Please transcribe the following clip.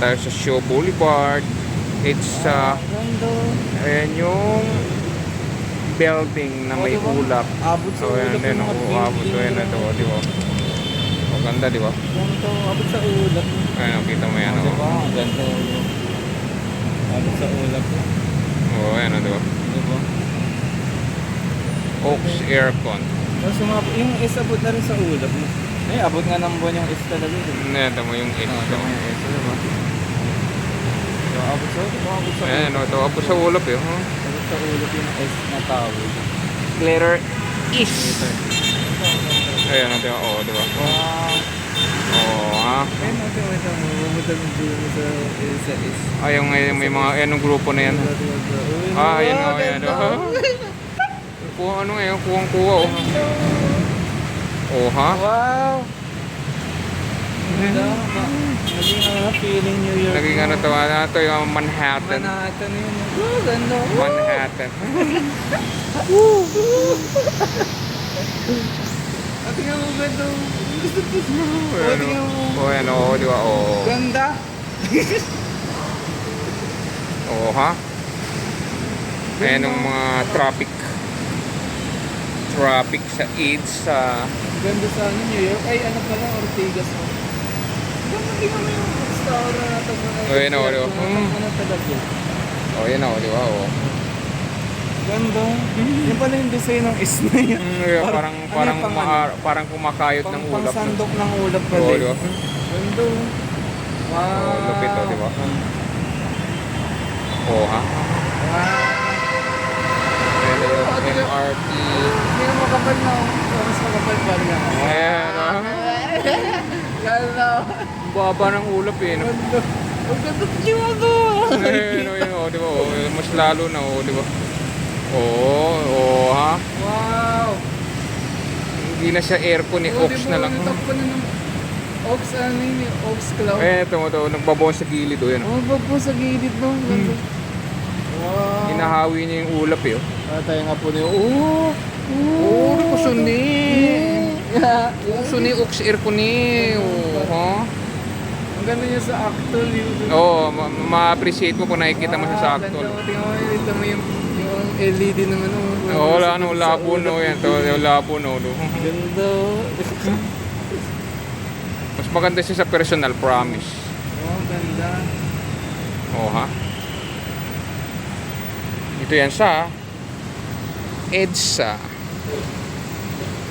tayo sa Shaw Boulevard. It's Ganda. ayan yung building na may diba? ulap. Abot sa So ayan ulap din, yung mga abot building. ayan na to, di ba? O ganda, di ba? Ganda. Abot sa ulap. Ayan, kita mo yan, Diba? Ang ganda. Abot sa ulap. o ayan, di ba? Diba? Oaks Aircon. Tapos yung is abot na rin sa ulap. Ay, abot nga ng buwan yung is talaga. Diba? Ayan, tamo yung X. Tama yung is. Diba? So, abot sa ulap. Abot sa ulap. Ayan, ito, abot sa ulap eh. Huh? Abot sa ulap yung is na tawag. Letter is. Ayan, di ba? O, di ba? Wow. O, ha? Ayun natin, wait lang. Mabutan mo sa is. Ayun ngayon, may mga, ayan yung grupo na yan. Ayan nga, ayan. Kung ano ngayon, kuwang-kuwa, oh. Oh, ha? Wow! Ganda. Naging feeling New York. Naging ano to, yung Manhattan. Manhattan yun. Oh, ganda. Manhattan. At tingnan mo ganda. Ayan, oh, ayan, oh, di ba? Oh. Ganda. Oh, ha? Ayan yung mga traffic sa AIDS sa Ganda sa ano, New York. Ay, ano pala, Ortigas mo. Ganda, tingnan mo yung restaurant na ito. Oh, yun, oh, di ba? Ano talaga? oh, yan, oh, di ba? Oh. Ganda. Yan pala yung design ng is na yan. Yeah, parang ano yung pang ano? parang kumakayot ng Pang ulap. sandok ng ulap pala. Oh, di ba? Ganda. Wow. Oh, lupit, oh, di ba? Oh, ha? Wow. Ayan na yung MRT. Hindi na makapal na. Mas makapal pa rin ako. Ayan, oh. Ganda. Baba ng ulap eh, no? Ganda. Ang ganda ng jiwago. Ayan, oh, di ba? Oh, mas lalo na, oh, di ba? Oh, ha? Wow. Hindi na siya aircon, eh, Oaks na lang. Top pa na ng Oaks, ano yun, yung Oaks Cloud. Eh, ito, nagbabawang sa gilid, oh, yan. Oh, bag po sa gilid no. Ganda. Wow. Hinahawi niya yung ulap, eh, oh. Tayo nga po niyo. Oh! Oh, kuso ni. Kuso ni Oaks aircon ni. Oh, ha? Ang ganda niya sa actual yun. Oo, ma-appreciate mo kung nakikita mo siya sa actual. Tingnan mo yung LED naman. Oo, wala, ano, labo, no, yan. Ito, yung labo, no. Ganda. Mas maganda siya sa personal, promise. Oh, ganda. Oo, ha? Ito yan sa EDSA.